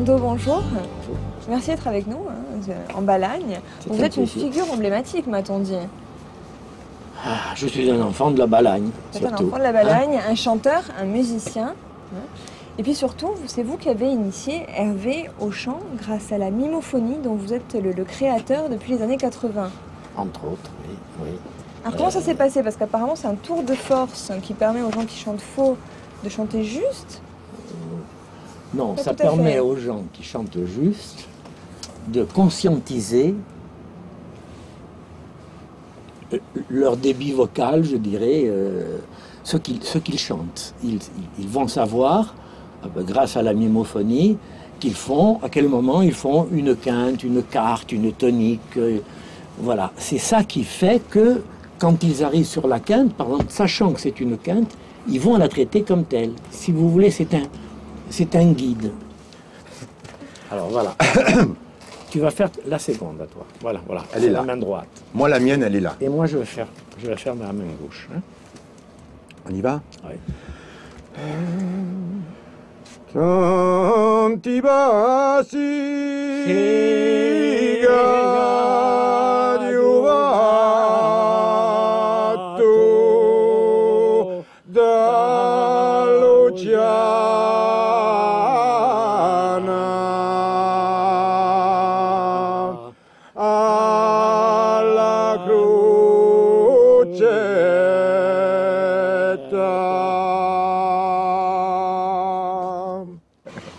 Nando, bonjour. Merci d'être avec nous, en Balagne. Vous êtes une figure emblématique, m'a-t-on dit. Ah, je suis un enfant de la Balagne. Vous êtes un enfant de la Balagne, un chanteur, un musicien. Et puis surtout, c'est vous qui avez initié Hervé au chant grâce à la mimophonie dont vous êtes le créateur depuis les années 80. Entre autres, oui. Alors comment ça s'est passé? Parce qu'apparemment c'est un tour de force qui permet aux gens qui chantent faux de chanter juste. Non, ça permet aux gens qui chantent juste de conscientiser leur débit vocal, je dirais, ce qu'ils chantent. Ils vont savoir, grâce à la mimophonie, à quel moment ils font une quinte, une quarte, une tonique. Voilà, c'est ça qui fait que quand ils arrivent sur la quinte, par exemple, sachant que c'est une quinte, ils vont la traiter comme telle. Si vous voulez, c'est un guide. Alors voilà. Tu vas faire la seconde à toi. Voilà. Elle est là. La main droite. Moi, la mienne, elle est là. Et moi, je vais faire ma main gauche. Hein. On y va? Oui. Tanti basi gadiuvato dall'oceana alla crocetta.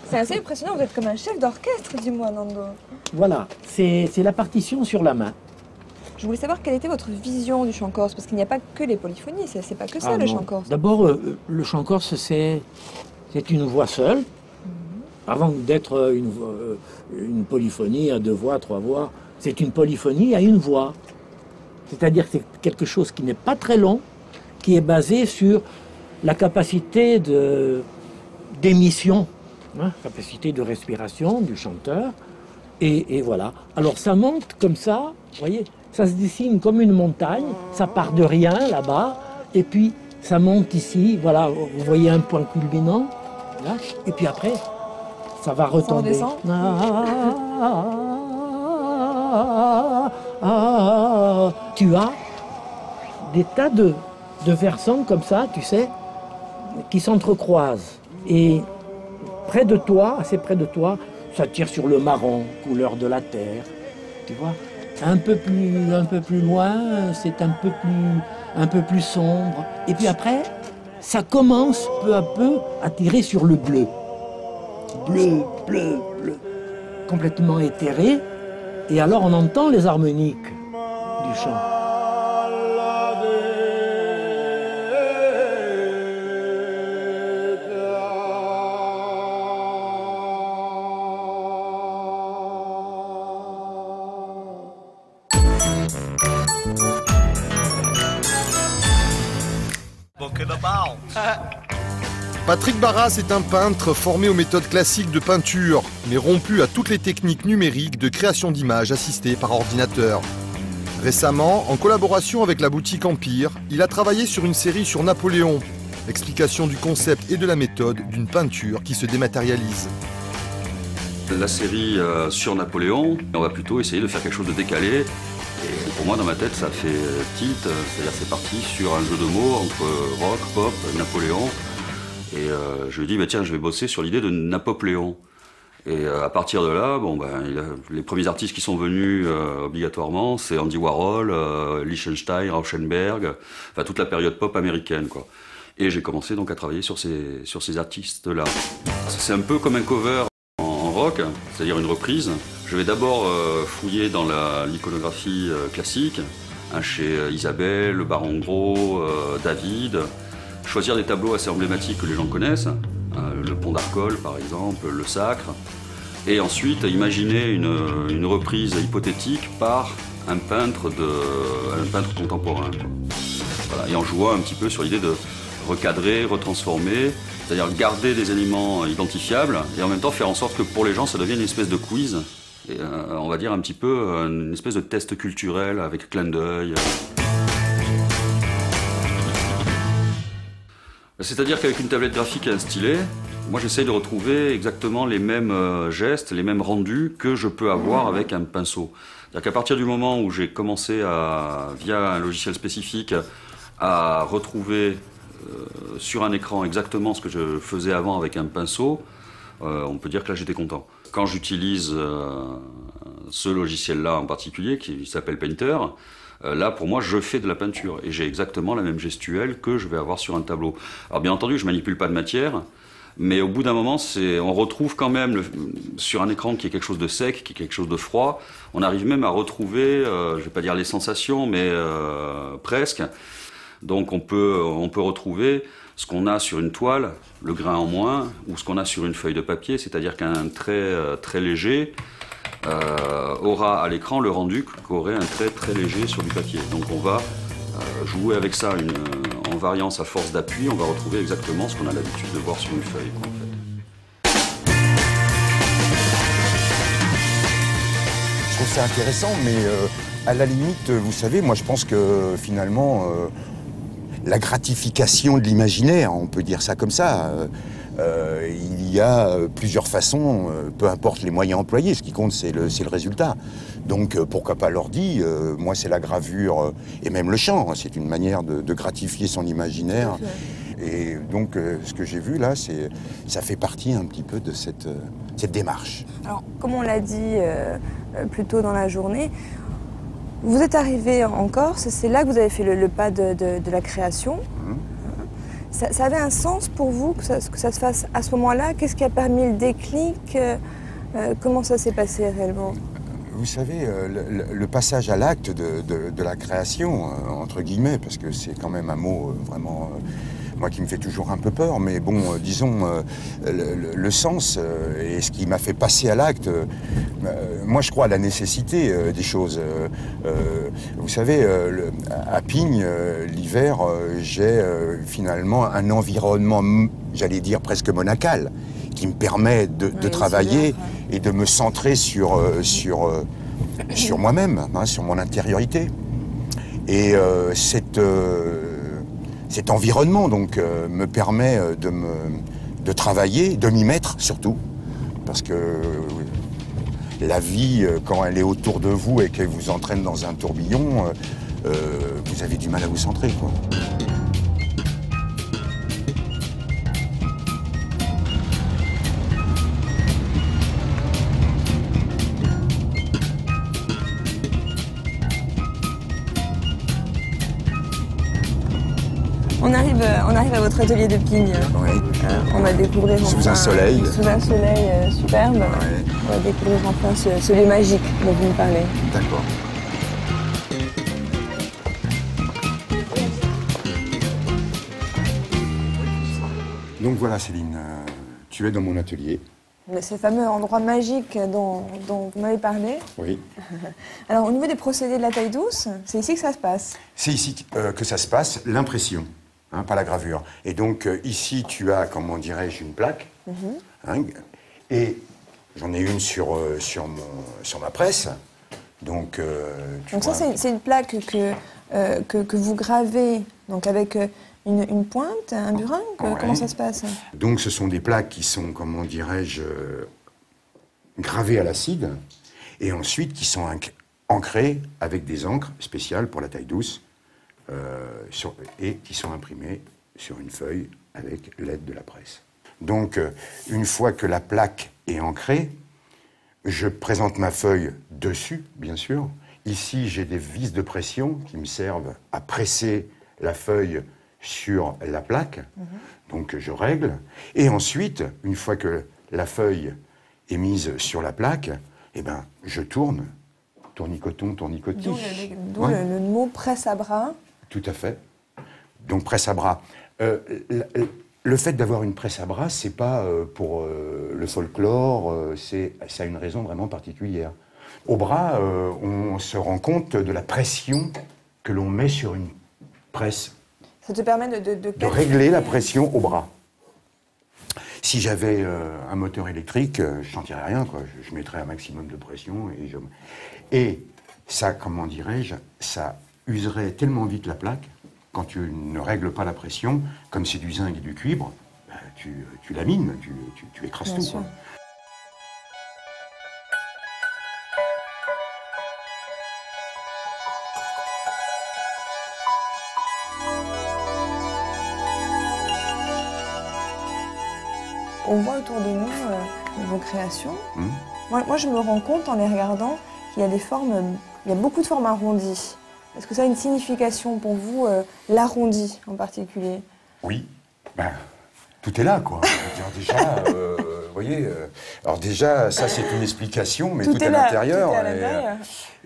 C'est assez impressionnant, vous êtes comme un chef d'orchestre, dis-moi, Nando. Voilà, c'est la partition sur la main. Je voulais savoir quelle était votre vision du chant corse, parce qu'il n'y a pas que les polyphonies, c'est pas que ça le chant corse. D'abord, le chant corse, c'est une voix seule. Avant d'être une polyphonie à 2 voix, 3 voix, c'est une polyphonie à 1 voix. C'est-à-dire que c'est quelque chose qui n'est pas très long, qui est basé sur la capacité d'émission, capacité de respiration du chanteur. Et voilà. Alors ça monte comme ça, vous voyez, ça se dessine comme une montagne, ça part de rien là-bas, et puis ça monte ici, voilà, vous voyez un point culminant, là, et puis après, ça va retomber. Ça redescend. Tu as des tas de versants comme ça, tu sais, qui s'entrecroisent. Et près de toi, assez près de toi, ça tire sur le marron, couleur de la terre, tu vois. Un peu plus loin, c'est un peu plus sombre. Et puis après, ça commence peu à peu à tirer sur le bleu. Bleu, complètement éthéré. Et alors on entend les harmoniques du chant. Patrick Barras est un peintre formé aux méthodes classiques de peinture, mais rompu à toutes les techniques numériques de création d'images assistées par ordinateur. Récemment, en collaboration avec la boutique Empire, il a travaillé sur une série sur Napoléon. Explication du concept et de la méthode d'une peinture qui se dématérialise. La série sur Napoléon, on va plutôt essayer de faire quelque chose de décalé. Et pour moi, dans ma tête, ça fait tilt, c'est-à-dire c'est parti sur un jeu de mots entre rock, pop, Napoléon. Et je lui dis, bah, tiens, je vais bosser sur l'idée de Napopléon. Et à partir de là, les premiers artistes qui sont venus obligatoirement, c'est Andy Warhol, Lichtenstein, Rauschenberg, enfin toute la période pop américaine, quoi. Et j'ai commencé donc à travailler sur ces artistes-là. C'est un peu comme un cover en rock, c'est-à-dire une reprise. Je vais d'abord fouiller dans l'iconographie classique, chez Isabelle, le Baron Gros, David, choisir des tableaux assez emblématiques que les gens connaissent, le Pont d'Arcole par exemple, le Sacre, et ensuite imaginer une reprise hypothétique par un peintre contemporain, quoi. Voilà, et en jouant un petit peu sur l'idée de recadrer, retransformer, c'est-à-dire garder des éléments identifiables et en même temps faire en sorte que pour les gens ça devienne une espèce de quiz, et, on va dire un petit peu une espèce de test culturel avec clin d'œil. C'est-à-dire qu'avec une tablette graphique et un stylet, Moi, j'essaye de retrouver exactement les mêmes gestes, les mêmes rendus que je peux avoir avec un pinceau. C'est-à-dire qu'à partir du moment où j'ai commencé via un logiciel spécifique, à retrouver sur un écran exactement ce que je faisais avant avec un pinceau, on peut dire que là, j'étais content. Quand j'utilise ce logiciel-là en particulier, qui s'appelle Painter, là, pour moi, je fais de la peinture et j'ai exactement la même gestuelle que je vais avoir sur un tableau. Alors, bien entendu, je ne manipule pas de matière, mais au bout d'un moment, on retrouve quand même, sur un écran qui est quelque chose de sec, qui est quelque chose de froid, on arrive même à retrouver, je ne vais pas dire les sensations, mais presque. Donc, on peut retrouver ce qu'on a sur une toile, le grain en moins, ou ce qu'on a sur une feuille de papier, c'est-à-dire qu'un trait très léger aura à l'écran le rendu qu'aurait un trait très léger sur du papier. Donc on va jouer avec ça en variance à force d'appui, on va retrouver exactement ce qu'on a l'habitude de voir sur une feuille, quoi, en fait. Je trouve ça intéressant, mais à la limite, vous savez, moi je pense que finalement, la gratification de l'imaginaire, on peut dire ça comme ça, il y a plusieurs façons, peu importe les moyens employés, ce qui compte c'est le résultat. Donc pourquoi pas l'ordi, moi c'est la gravure et même le chant, c'est une manière de gratifier son imaginaire. Et donc ce que j'ai vu là, ça fait partie un petit peu de cette démarche. Alors, comme on l'a dit plus tôt dans la journée, vous êtes arrivé en Corse, c'est là que vous avez fait le pas de la création. Ça avait un sens pour vous que ça se fasse à ce moment-là? Qu'est-ce qui a permis le déclic? Comment ça s'est passé réellement? Vous savez, le passage à l'acte de la création, entre guillemets, parce que c'est quand même un mot vraiment, moi qui me fait toujours un peu peur, mais bon, disons, le sens et ce qui m'a fait passer à l'acte, moi je crois à la nécessité des choses. Vous savez, à Pigne, l'hiver, j'ai finalement un environnement, j'allais dire presque monacal, qui me permet de travailler et de me centrer sur moi-même, hein, sur mon intériorité. Et cet environnement donc me permet de travailler, de m'y mettre surtout, parce que la vie, quand elle est autour de vous et qu'elle vous entraîne dans un tourbillon, vous avez du mal à vous centrer, quoi. On arrive à votre atelier de Pigne. Oui. On va découvrir sous un soleil. Sous un soleil superbe. Ouais. On va découvrir enfin ce lieu magique dont vous me parlez. D'accord. Donc voilà Céline, tu es dans mon atelier. Ce fameux endroit magique dont vous m'avez parlé. Oui. Alors au niveau des procédés de la taille douce, c'est ici que ça se passe? C'est ici que ça se passe, l'impression, hein, pas la gravure. Et donc ici tu as, comment dirais-je, une plaque, hein, et j'en ai une sur ma presse. Donc, ça c'est une plaque que vous gravez donc avec une pointe, un burin, comment ça se passe? Donc ce sont des plaques qui sont, comment dirais-je, gravées à l'acide et ensuite qui sont ancrées avec des encres spéciales pour la taille douce et qui sont imprimées sur une feuille avec l'aide de la presse. Donc une fois que la plaque est ancrée, je présente ma feuille dessus, bien sûr. Ici, j'ai des vis de pression qui me servent à presser la feuille sur la plaque. Donc je règle. Et ensuite, une fois que la feuille est mise sur la plaque, eh ben, je tourne. Tournicoton, tournicotis. D'où le mot presse à bras. Tout à fait. Donc presse à bras. Le fait d'avoir une presse à bras, c'est pas pour le folklore, ça a une raison vraiment particulière. Au bras, on se rend compte de la pression que l'on met sur une presse. Ça te permet de régler la pression au bras. Si j'avais un moteur électrique, je n'en dirais rien, quoi. Je mettrais un maximum de pression et ça, comment dirais-je, ça userait tellement vite la plaque. Quand tu ne règles pas la pression, comme c'est du zinc et du cuivre, tu lamines, tu écrases Bien tout. sûr. Quoi. On voit autour de nous vos créations. Moi, je me rends compte en les regardant qu'il y a des formes, il y a beaucoup de formes arrondies. Est-ce que ça a une signification pour vous, l'arrondi en particulier? Oui, ben, tout est là, quoi. Je veux dire, déjà, vous voyez, alors déjà, ça c'est une explication, mais tout, est à là, l'intérieur. tout est à l'intérieur.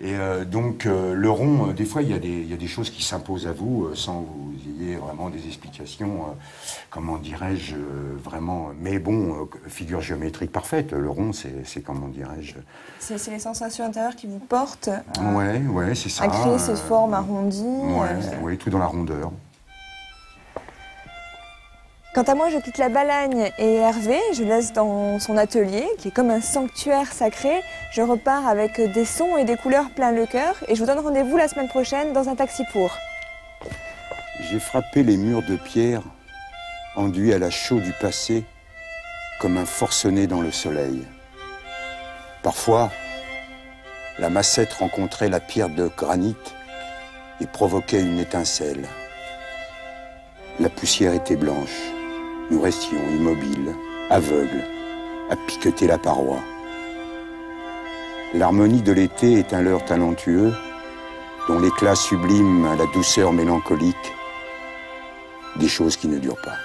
Et donc, le rond, des fois, il y a des choses qui s'imposent à vous sans que vous ayez vraiment des explications, comment dirais-je, vraiment. Mais bon, figure géométrique parfaite. Le rond, c'est comment dirais-je. C'est les sensations intérieures qui vous portent Ouais, c'est ça. à créer ces formes arrondies. Ouais, tout dans la rondeur. Quant à moi, je quitte la Balagne et Hervé, je laisse dans son atelier, qui est comme un sanctuaire sacré. Je repars avec des sons et des couleurs plein le cœur et je vous donne rendez-vous la semaine prochaine dans un taxi pour. J'ai frappé les murs de pierre, enduits à la chaux du passé, comme un forcené dans le soleil. Parfois, la massette rencontrait la pierre de granit et provoquait une étincelle. La poussière était blanche. Nous restions immobiles, aveugles, à piqueter la paroi. L'harmonie de l'été est un leurre talentueux, dont l'éclat sublime la douceur mélancolique des choses qui ne durent pas.